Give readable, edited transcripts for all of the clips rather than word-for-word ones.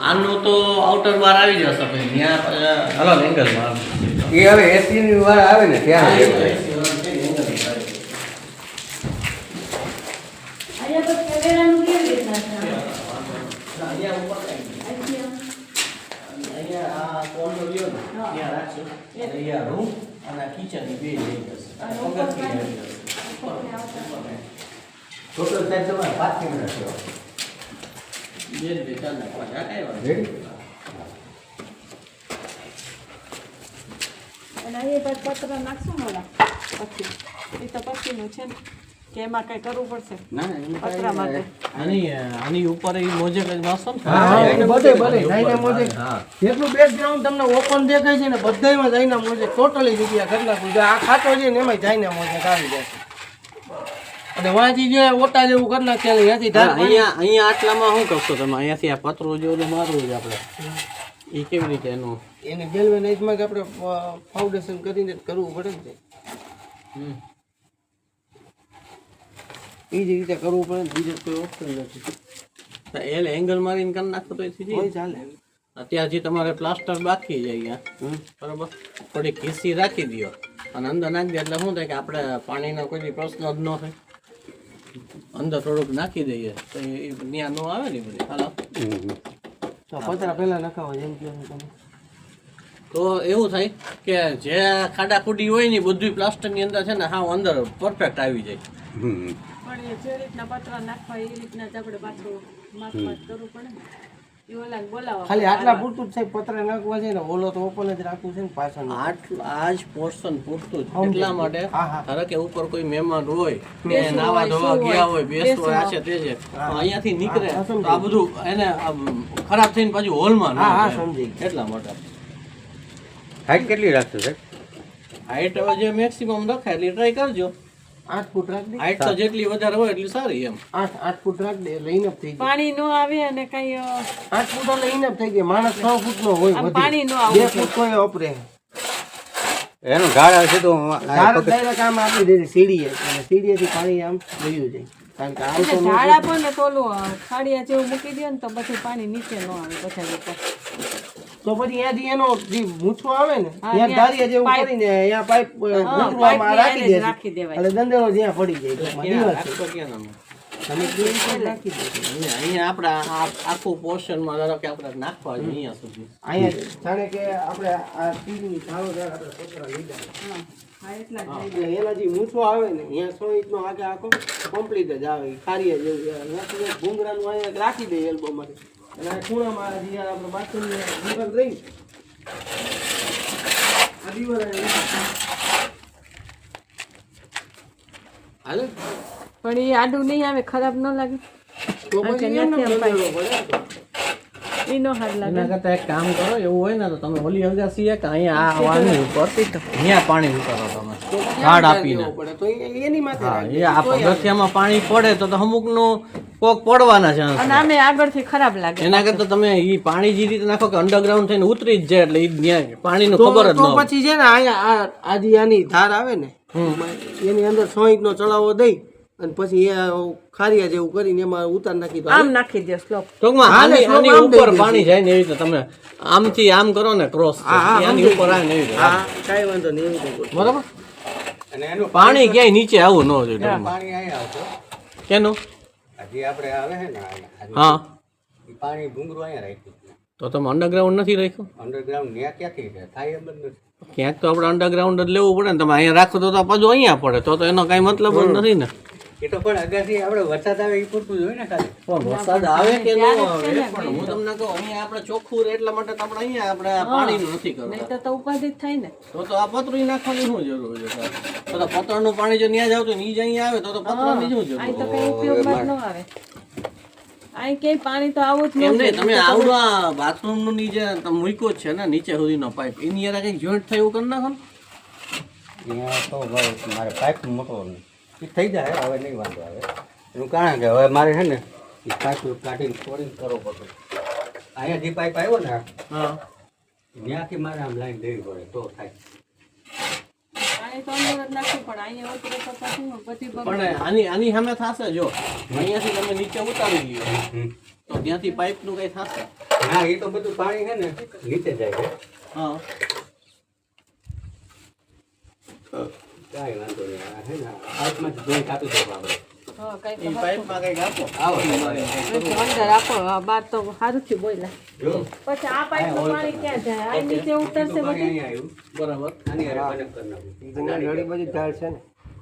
આનું તો આઉટર બાર આવી જશે ભાઈ ત્યાં અલગ એંગલમાં એ હવે એસી ની વાર આવે ને ત્યારે રૂમ અને કિચન બે લઈ જશે ટોટલ સાઈઝ તમારે 5 કેમેરા છે બે ચાર નાખવા કઈ વાત રેડી અને એ બાદ પત્ર નાખશું મોડા પછી એ તો પછીનું છે ને કે એમાં કઈ કરવું પડશે પતરા માટે આની ઉપર એ મોજેક જ વાસો ને બધે જાયના મોજેક જેટલું બેકગ્રાઉન્ડ તમને ઓપન દેખાય છે ને બધાયમાં જાયના મોજેક ટોટલી જગ્યા કેટલા કોઈ આ ખાતો છે ને એમાં જાયના મોજેક આવી જાય છે અને વાંચી જે ઓટા જેવું કરી નાખે ત્યાંથી અહીંયા આટલામાં શું કરશો તમે અહીંયાથી આ પતરું જેવું મારવું છે આપણે એ કેવી રીતે એનું એને ગેલ્વેનાઇઝમાં આપણે ફાઉન્ડેશન કરીને કરવું પડે ને એ જ રીતે કરવું પડે ને બીજું કોઈ ઓપ્શન નથી એટલે એંગલ મારીને કરી નાખો તો કોઈ ચાલે અત્યારે જે તમારે પ્લાસ્ટર બાકી છે અહીંયા બરાબર થોડી ઘીસી રાખી દો અને અંદર નાખી દે એટલે શું થાય કે આપણે પાણીનો કોઈ પ્રશ્ન જ ન થાય અંદર થોડુંક નાખી દઈએ તો એ ત્યાં ન આવે ને બધી હાલો તો પતરા પહેલા નખાવા જેમ કે તમે તો એવું થાય કે જે ખાડા ખુડી હોય ને બધું પ્લાસ્ટરની અંદર છે ને હા અંદર પરફેક્ટ આવી જાય પણ એ જે રીતના પતરા નાખવા એ રીતના જ આપણે પાછું માપ કરવું પડે ને એ ઓલાને બોલાવવા ખાલી આટલા પૂરતું જ સાહેબ પતરા નાખવા છે ને ઓલો તો ઓપન જ રાખવું છે ને પાછળ આ જ પોર્શન પૂરતું જ એટલા માટે ધારો કે ઉપર કોઈ મહેમાન હોય બેસવું ને નાવા હોય, ધોવા શું ગયા હોય, હોય બેસવું આ છે તે છે તો અહીંયાથી નીકળે તો આ બધું એને ખરાબ થઈને પાછું હોલમાં હા હા સમજી એટલા માટે હાઈટ કેટલી રાખશો સાહેબ હાઈટ હવે જે મેક્સિમમ રખાય એટલી ટ્રાય કરજો 8 ફૂટ રાખ દે હાઈટ તો જેટલી વધારે હોય એટલી સારી એમ 8 ફૂટ રાખ દે એટલે ઇનફ થઈ ગયું પાણી ન આવે અને કઈ 8 ફૂટ એટલે ઇનફ થઈ ગયું માણસ 6 ફૂટ નો હોય આમ વધી. પાણી ન આવવું 2 ફૂટ કોઈ ઓપરે એનું ઢાળ આવશે તો ધાર ડાયરેક્ટ આમ આપી દે સીડીએ અને સીડીએથી પાણી આમ વયું જાય કારણ કે આમ તો એટલે ઝાડ આપો ને તો ઓલું ખાડિયા જેવું મૂકી દો ને તો પછી પાણી નીચે ન આવે બધા લોકો તો પછી ત્યાંથી એનો જે મૂછો આવે ને હા, ત્યાં ધારિયા જેવું પાઇપ. કરીને અહીંયા પાઇપ ગુંદવામાં પાઇપની રાખી એને જ દે રાખી દેવાય. એટલે દંડેરો જ્યાં પડી જાય ટૂંકમાં દિવસ છે. તો ક્યાં તમે તમે કેવી રીતે રાખી દો અહીંયા આપણે આખું પોર્શનમાં ધારો કે આપણે નાખવા છે અહીંયા સુધી અહીંયા જાણે કે આપણે આ ટીવી ધારો જ્યારે આપણે પતરા લીધા હા એટલા જ એટલે એના જે મૂછો આવે ને અહીંયા 100 ઇંચનો આગે આખો કમ્પ્લીટ જ આવે ખારીયા જેવું અહીંયા ભૂંગરાનું અહીંયા રાખી દે એલ્બોમાંથી અને આ ખૂણામાં જે આપણે બાથરૂમની દિવાલ રહી આ દિવાલ હાલે પણ એ આડું નહીં આવે ખરાબ ન લાગે તો પછી એમને બંધાવવો પડે એ નો હાર લાગે એના કરતા એક કામ કરો એવું હોય ને તો તમે ઓલી અગાસી કે અહીંયા આ વાની ઉપર ત્યાં પાણી ઉતારો તમે ઝાડ આપીને પડે તો એની માથે હા એ આ પગથિયામાં પાણી પડે તો અમુકનું કોક પડવાના છે અને આમે આગળથી ખરાબ લાગે એના કરતા તમે ઈ પાણી જે રીતે નાખો કે અંડરગ્રાઉન્ડ થઈને ઉતરી જ જાય એટલે ઈ ત્યાં પાણીનું તો ખબર જ ન તો હોય. પછી છે ને અહીંયા આ જે આની ધાર આવે ને એની અંદર 100 ઇંચનો ચડાવો દઈ અને પછી એ ખારિયા જેવું કરીને એમાં ઉતાર નાખી દો આમ નાખી દો સ્લોપ ટૂંકમાં હાલે, આની slope આમ ઉપર દઈ પાણી જાય ને એવી રીતે તમે આમથી આમ કરો ને ક્રોસ આની ઉપર આવે ને એવી રીતે હા કાંઈ વાંધો નહીં એવું કંઈ ગોઠવો. બરાબર અને એનું પાણી ક્યાંય નીચે આવું ન જોઈએ ટૂંકમાં. પાણી અહીંયા આવશે કેનું હજી આપણે આવે છે ને અહીંયા, હા ઈ પાણી ભૂંગરું અહીંયા રાખ્યું તો તમે અંડરગ્રાઉન્ડ નથી રાખ્યું અંડરગ્રાઉન્ડ ત્યાં ક્યાંથી છે થાય એમ જ નથી ક્યાંક તો આપણે અંડરગ્રાઉન્ડ જ લેવું પડે ને તમે અહીંયા રાખો તો પાછું અહીંયા પડે તો એનો કાંઈ મતલબ જ નથી ને એ તો પણ અગાસી આપણે વરસાદ આવે એ પૂરતું જ હોય ને ખાલી પણ વરસાદ આવે કે ન આવે પણ હું તમને કહું અહીંયા આપણે ચોખ્ખું રહે એટલા માટે તો આપણે અહીંયા આપણે આ પાણીનું નથી કરતા નહીં તો ઉપાધિ જ થાય ને તો આ પતરું નાખવાની શું જરૂર છે તો પતરનું પાણી જો ત્યાં જાવ તો ઈ જ અહીંયા આવે તો પતરાની શું જરૂર અહીં તો કઈ ઉપયોગમાં જ ન આવે અહીં ક્યાંય પાણી તો આવું જ એમ ન નહીં તમે આવડા બાથરૂમનું નીચે તમે મૂક્યો જ છે ને નીચે સુધીનો પાઇપ એની યાર કંઈક જોઈન્ટ થાય એવું કરી નાખો ને અહીંયા તો ભાઈ મારે પાઇપ મોટો એ થઈ જાય હવે નહીં વાંધો આવે એનું કારણ કે હવે મારે છે ને એ પાઇપ કાઢીને તોડીને કરવો પડે અહીંયા જે પાઇપ આવ્યો ને હા ત્યાંથી મારે આમ લાઈન દેવી પડે તો થાય પાણી તો અંદર જ નાખવું પડે અહીંયા ઉતરે તો પછી બધી બગડે. પણ આની સામે થશે જો અહીંયાથી તમે નીચે ઉતારી લ્યો તો ત્યાંથી પાઇપનું કઈ થશે હા એ તો બધું પાણી છે ને નીચે જાય છે હા કાંઈ વાંધો નહીં આ છે ને પાઇપમાંથી જોઈન્ટ આપી દો આપણે હા કઈ એ પાઇપમાં કઈક આપો આવો અંદર આપો હા, બાર તો સારુંથી બોલ્યા જો પછી આ પાઇપનું પાણી ક્યાં જાય આ નીચે ઉતરશે પાણી બધી અહીંયા આવ્યું બરાબર આની હારે કનેક્ટ કરી નાખું ઘણી બધી ઢાળ છે ને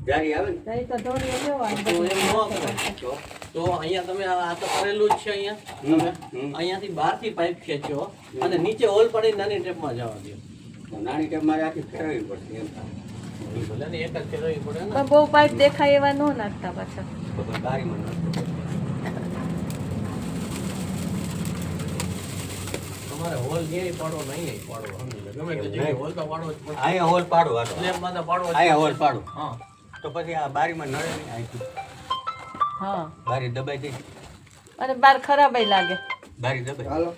જારી આવે ને નહીં તો ધોળીએ લેવાનું તો એમ ન કરાય. તો અહીંયા તમે આ તો કરેલું જ છે અહીંયા તમે અહીંયાથી બહારથી પાઇપ ખેંચો અને નીચે હોલ પડી નાની ટેપમાં જવા દો તો નાની ટેપ મારે આખી ફેરવવી પડશે એમ ભલે ને એક જ ફેરવવી પડે ને પણ બહુ પાઇપ દેખાય એવા ન નાખતા પાછા તો પછી બારીમાં નાખો. તમારે હોલ ક્યાંય પાડવો નહીં પાડવો સમજી લો ગમે તે જગ્યાએ હોલ તો પાડવો જ પડે અહીંયા હોલ પાડો હાલો સ્લેબમાં તો પાડવો જ અહીંયા પડે. હોલ પાડો હા તો પછી આ બારીમાં નળે નહીં અહીંથી હા બારી દબાઈ દઈ અને બાર ખરાબય લાગે બારી દબાઈ હાલો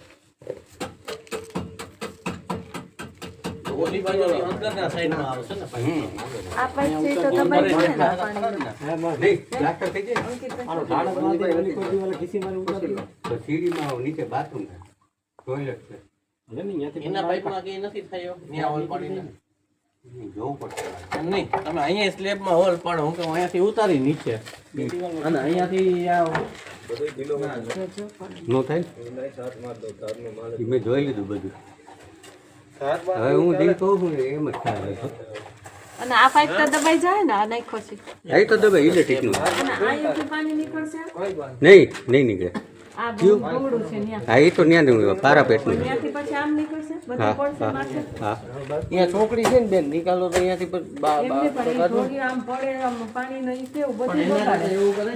તો ઓલી બાજુ અંદરના સાઈડમાં આવે છે ને પાઇપ. આ પાઇપ છે તો દબાઈ પડે ને પાણી નહીં પ્લાસ્ટર થઈ જાય અંકિત તો સીડીમાં નીચે બાથરૂમ છે ટોયલેટ છે એના પાઇપમાં કઈ નથી થયો ત્યાં હોલ પાડીને જોવું પડશે એમ નહીં તમે અહીંયા સ્લેબમાં હોલ પાડો હું કહું અહીંયાથી ઉતારી નીચે અને અહીંયાથી આ નો થાય ઈ મેં જોઈ લીધું બધું હવે હું જે કહું છું ને એમ જ થાય અને આ પાઇપ તો દબાઈ જાય ને આ નાખો છે એ તો દબાઈ ઇલેક્ટ્રિકનું અને અહીંયાથી પાણી નીકળશે નહીં નીકળે આ ભૂગળું છે ત્યાં હા એ તો ન્યા નહીં પારા પેટનું ત્યાંથી પછી આમ નીકળશે બધું પડશે માથે હા અહીંયા ચોકડી છે ને બેન નિકાલો તો અહીંયાથી એમને પણ એ થોડી આમ પડે આમ પાણી નહીં કેવું બધું બગાડે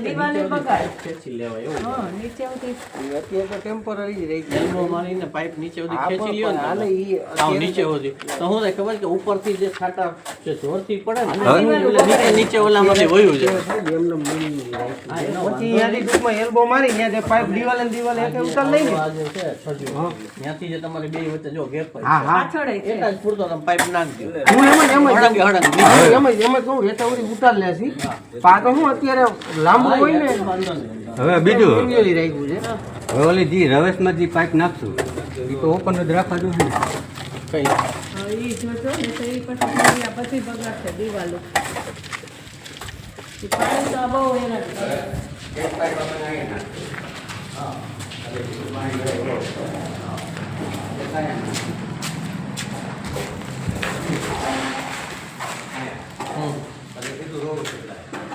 દિવાલે બગાડે ખેંચી લેવાય એવું હા નીચે ઉતરી અત્યારે તો ટેમ્પરરી રહી ગઈ એલ્બો મારીને પાઇપ નીચે સુધી ખેંચી લ્યો ને હાલે તમે. ઈ આવ નીચે સુધી તો હું થાય ખબર કે ઉપરથી જે છાંટા જે જોરથી પડે ને હા. એટલે નીચે ઓલામાંથી વયું જાય એમને પછી અહીંયાથી ટૂંકમાં એલ્બો મારી ત્યાં પાઇપ દિવાલે ને દિવાલે એક ઉતાર લઈ ને આ જે છે છજુ ત્યાંથી જે તમારી બે વચ્ચે જો ગેપ હોય હા હા પાછળ છે એટલા જ પૂરતો તમે પાઇપ નાખી દો હું એમ જ હળંગે હળંગે એમ જ કહું રેતા વળી ઉતાર લેશી પા તો હું અત્યારે લાંબુ હોય ને વાંધો નહીં હવે બીજું મેન્યુઅલી રાખ્યું છે હવે ઓલી જે રવેશમાં જે પાઇપ નાખશું એ તો ઓપન જ રાખવા જોઈએ ને. કઈ હા, ઈ જોજો ને તો ઈ પછી આ બધી બગાડશે દિવાલો ઈ પાણી તો આ બહુ એના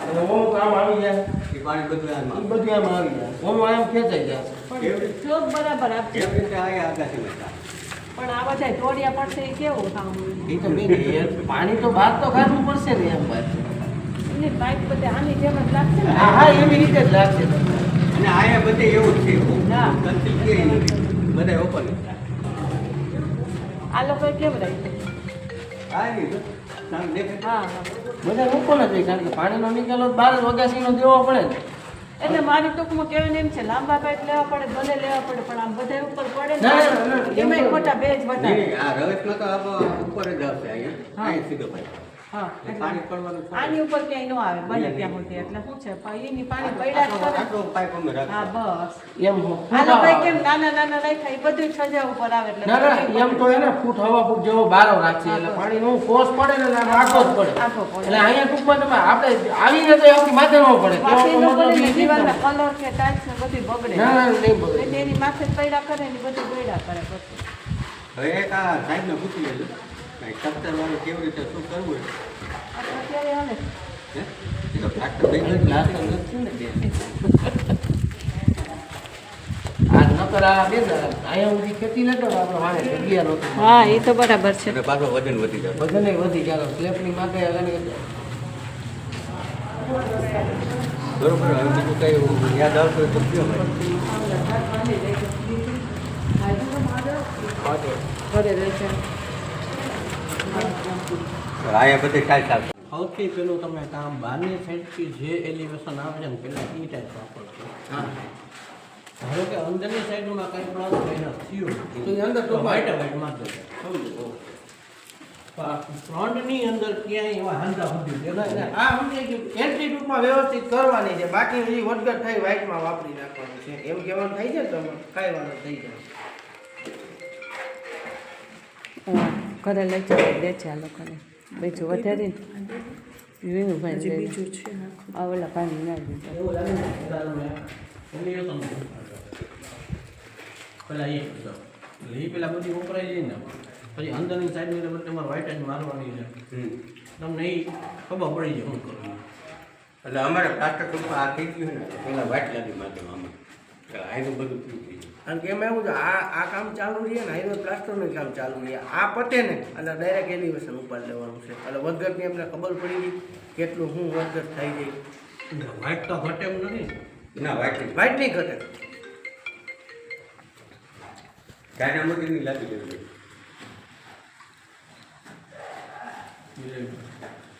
અને ઓમ કામ આવી જાય એ પાણી બધું એ આમાં. બધું આમ આવી જાય ઓમ આમ ખેંચાઈ જાય પણ સ્લોપ બરાબર આપજો એવી રીતે અહીંયા આગાશી નાખતા. પણ આ બધા ટોળિયા પડશે એ કેવું થાવું એ તો બેન પાણી તો બહાર તો કાઢવું પડશે ને એમ વાત એની પાઇપ બધે આની જેમ જ લાગશે ને હા હા એવી રીતે જ લાગશે અને અહીંયા બધે એવું જ છે હા. કન્સિલ ક્યાંય નહીં. બધા ઓપન જ થાય. આ લોકો કેમ રાખ્યું હા એ જો. સામે દેખાય. હા હા બધા લોકો જ હોય કારણ કે પાણીનો નિકાલો તો 12 વગાસીનો દેવો પડે ને એટલે મારી ટૂંકમાં કહેવાનું એમ છે લાંબા પાઇપ લેવા પડે ભલે લેવા પડે પણ આમ બધા ઉપર પડે ના, ના, ના, ને એમાંય ખોટા બેજ નહીં, વધારે નહીં, આ રવેશમાં તો આપણો ઉપર જ આવશે અહીંયા. અહીંયા સીધો પાઇપ. હા એ એટલે પાણી પડવાનું છે. આની ઉપર ક્યાંય ન આવે બને ત્યાં સુધી એટલે શું છે પણ એની પાણી પડ્યા જ કરે આટલો પાઇપ અમે હા રાખીએ. બસ એમ આ લોકો કેમ નાના નાના રાખ્યા એ બધું છજા ઉપર આવે એટલે ના ના એમ તો એને ફૂટ હવા ફૂટ જેવો બારો રાખશે એટલે પાણીનો ફોર્સ પડે ને એટલે આખો જ પડે આખો પડે. એટલે અહીંયા ટૂંકમાં તમે આપણે આવીને તો આપણી માથે ન પડે બાકી કહેવાનો નો મતલબ પડે એ ને છે દીવાલના ને. કલર કે ટાઇલ્સ ને બધું બગડે ના ના નહીં બગડે એટલે એની માથે જ પૈડા કરે ને બધું ગયડા કરે પછી હવે એક આ સાહેબને પૂછી લેજો કાંઈ સત્તરવાળું કેવી રીતે શું કરવું હોય. આપણે અત્યારે હાલે હે? એ તો ફાટતો થઈ ગયો. ગ્લાસ તો નથી ને બેન. આ નકર આ બેન અહીંયા સુધી ખેતી નતો ને આપણે વાણે જગ્યા નહોતી. હા એ તો બરાબર છે અને પાછો વજન વધી જાય. બધાને વધી ગયા સ્લેબની માટે આગળ બરોબર હવે બીજું કઈ યાદ આવતું હોય તો કયો ભાઈ. અહીંયા બધે ટાઈટ આવશે. સૌથી પેલું તમે કામ બહારની સાઈડથી જે એલિવેશન આવે છે ને પેલા એ ટાઈપ વાપરજો ધારો કે અંદરની સાઈડમાં કંઈ પ્લસ માઇનસ થયું તો એ અંદર તો ટૂંકમાં વાઈટ વાઈટ મારજો ફ્રન્ટની અંદર ક્યાંય એવા હાંધા સુધી આ સમજાઈ ગયું એન્ટ્રી ટૂંકમાં વ્યવસ્થિત કરવાની છે બાકી હજી વધઘટ થઈ વ્હાઇટમાં વાપરી નાખવાનું છે એમ કહેવાનું થઈ જાય તમે કાંઈ વાળો થઈ જાય ઘરે લઈ જવા દે છે આ લોકોને બીજું વધારે વિનુભાઈ બીજું છે આ ઓલા પાણી નાખી દીધું એવું લાગે ને પેલા એ પેલા બધી વપરાઈ જાય ને પછી અંદરની સાઈડ બધી તમારે વ્હાઇટ જ મારવાની છે તમને એ ખબર પડી જાય શું કરવું એટલે અમારે પ્લાસ્ટર ગ્રુપમાં આ થઈ ગયું ને પેલા વાટ લાગી માધ્યમમાં આનું બધું પૂરું થઈ ગયું કારણ કે એમાં એવું છે આ કામ ચાલુ રહે ને હાઈવે પ્લાસ્ટરનું કામ ચાલુ રહે આ પતે ને એટલે ડાયરેક્ટ એલિવેશન ઉપાડ લેવાનું છે એટલે વધઘટની એમને ખબર પડી ગઈ કેટલું શું વધઘટ થઈ જાય વ્હાઇટ તો ઘટે એમ નથી ના વાટ વ્હાઇટ નહીં ઘટે ડાયનામોટીની લાગી દેવી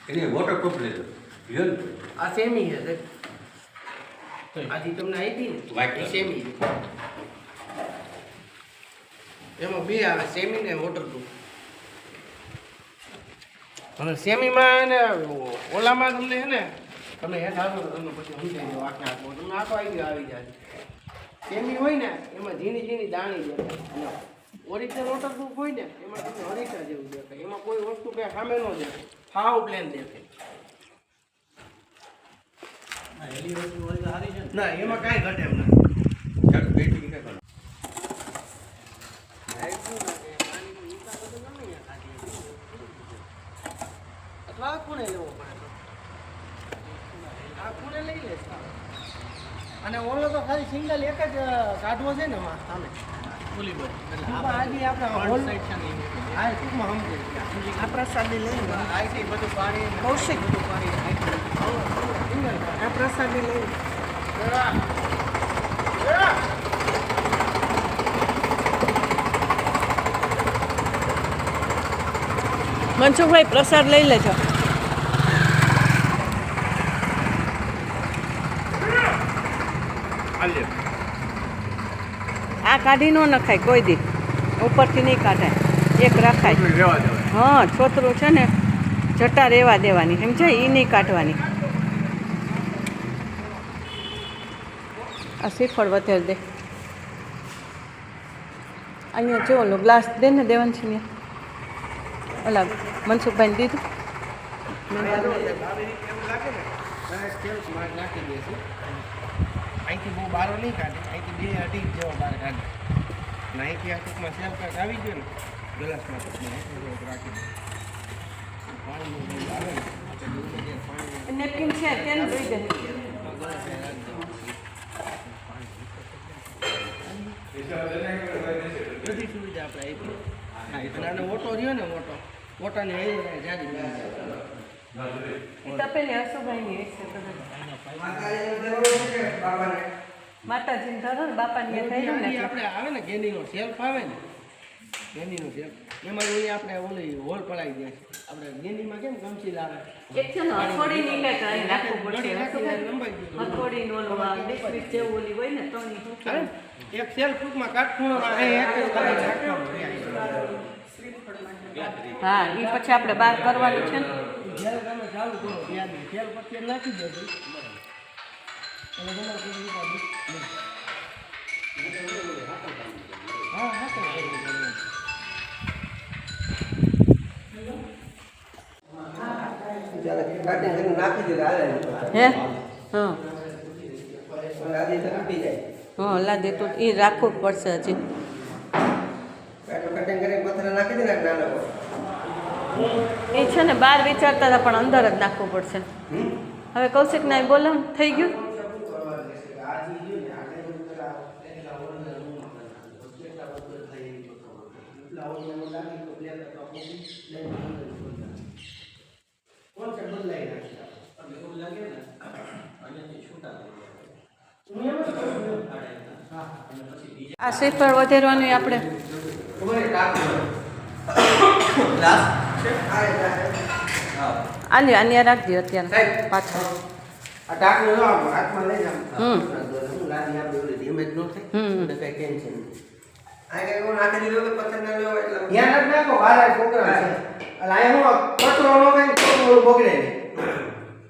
એને વોટરપ્રૂફ લેજો રિયલ આ સેમી છે આજે તમને આપી ને White એ colour. સેમી છે એમાં બે આવે સેમી ને વોટરપ્રૂફ અને સેમીમાં ને ઓલામાં તમને છે ને તમે હેઠ આવો તો તમને પછી સમજાઈ દો આખે આખો તમને આખો આઈડિયા આવી જાય સેમી હોય ને એમાં ઝીણી ઝીણી દાણી દેખાય ઓરિજિનલ વોટરપ્રૂફ હોય ને એમાં તમને હરીસા જેવું દેખાય એમાં કોઈ વસ્તુ કંઈ સામે ન દેખાય હાવ પ્લેન દેખાય એલિવેશન વાળી સારી છે ને ના એમાં કાંઈ ઘટે એમ ના ચાલો બેટી કે કરો અથવા આ ખૂણે લેવો પડે આ ખૂણે લઈ લે અને ઓલો તો ખાલી સિંગલ એક જ કાઢવો છે ને એમાં સામે ફૂલી બધી ટૂંકમાં આજે આપણે હોલ હા ટૂંકમાં સમજી આ પ્રસાદી લઈને આઈટી બધું પાણી કૌશિક બધું પાણી આ પ્રસાદી લઈને મનસુખભાઈ પ્રસાદ લઈ લેજો આ કાઢી ન નખાય કોઈ દી ઉપરથી નહીં કાઢાય એક રાખાય હા છોતરું છે ને જટા રહેવા દેવાની સમજાય એ નહીં કાઢવાની આ શ્રીફળ વધારે દે અહીંયા જો ઓલો ગ્લાસ દે ને દેવાનું છે ને ઓલા મનસુખભાઈને દીધું અહીંથી બહુ બારો નહીં કાઢે અહીંથી 2 અઢી જેવો બહાર કાઢે અને અહીંથી આ ટૂંકમાં સેલ કાઢ આવી ગયો ને ગ્લાસમાં ટૂંકમાં રાખી દે પાણીનું બિલ આવે ને આપણે પાણી નેપકિન છે તેને જોઈ દે બધી સુવિધા આપણે આપી અને આનો ઓટો રહ્યો ને ઓટાની હૈ જાડી તપેલી હસુભાઈની એક છે માતાજીને ધરો ને બાપાની એ થઈ ને આપણે આવે ને ગેંડીનો સેલ્ફ આવે ને ગેંડીનો સેલ્ફ એમાં એ આપણે ઓલી હોલ પડાવી દે છે આપણે ગેંડીમાં કેમ ગમચી લાવે એક છે ને હથોડી નીકળે તો અહીં નાખવું પડશે લંબાઈ ગયું હથોડી નો ડિસ્મિસ જેવું ઓલી હોય ને તો નહીં એક સેલ્ફ ટૂંકમાં કાટખૂણોમાં અહીં એક જ કરી નાખવાનું. હા એ પછી આપણે બહાર કરવાનું છે ને જેલ તમે ચાલુ કરો ત્યાં જેલ પછી એમ નાખી દેજો અને તમારે કોઈ ઉપાધિ નહીં. હા હા તો હે હા લાદે તો એ રાખવું જ પડશે હજી એ છે ને બહાર વિચારતા હતા પણ અંદર જ નાખવું પડશે હવે કૌશિક ના બોલો થઈ ગયું આ શ્રીફળ વધારવાનું આપણે આની આની રાખજો અત્યારે પાછળ આ ટાંકનું જો આમ હાથમાં લઈ જાવ હમ. હું લાદી આપી ઓલી ડેમેજ ન થાય હમ. એટલે કઈ ટેન્શન નહીં આ કઈ હું નાખી દીધો તો પથ્થર ના લેવો એટલે ધ્યાન જ નાખો બારા પ્રોગ્રામ છે એટલે અહીંયા હું કચરો નો થાય તો ઓલું બગડે નહીં.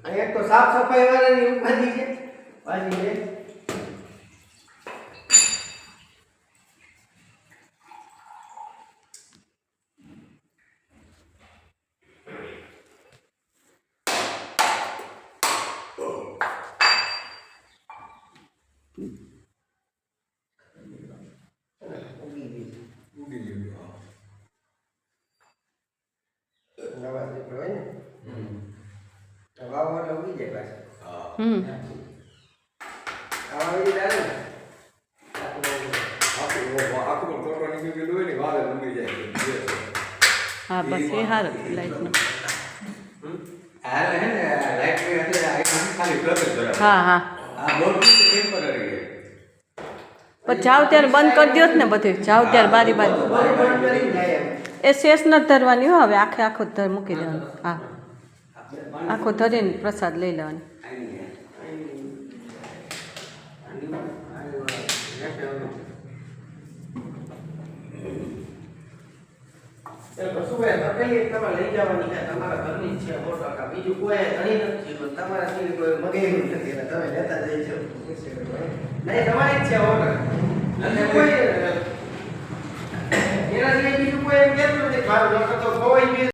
અહીંયા એક તો સાફ સફાઈ વાળાની ઉપાધિ છે પાછી છે. નવા દીકરો હોય ને વાવ એટલે ઉગી જાય પાછી. આવા વિધિ ચાલે ને હા બસ એ સારું લાઈટનું. આ હે ને લાઈટ એટલે ખાલી પ્લગ જ બરાબર. હા હા આ બોર્ડ ટેમ્પરરી છે. પણ જાવ ત્યારે બંધ કરી દો ને બધું. જાવ ત્યારે બારી બારી બંધ કરીને જાય એમ. એ શેષ નથી ધરવાની હો. હવે આખે આખો ધર મૂકી દેવાનું. હા આખો ધરીને પ્રસાદ લઈ લેવાનો. કશુંભાઈ તકેલી તમારે લઈ જવાની છે તમારા ઘરની જ છે 100%. બીજું કોઈ ઘણી નથી પણ તમારા સિવાય કોઈ મગેલું નથી એટલે તમે લેતા જઈ છો. નહીં તમારી જ છે 100%. બીજું કોઈ એના સિવાય બીજું કોઈ એમ કહેતું નથી મારું નકર તો ખવાઈ ગયું.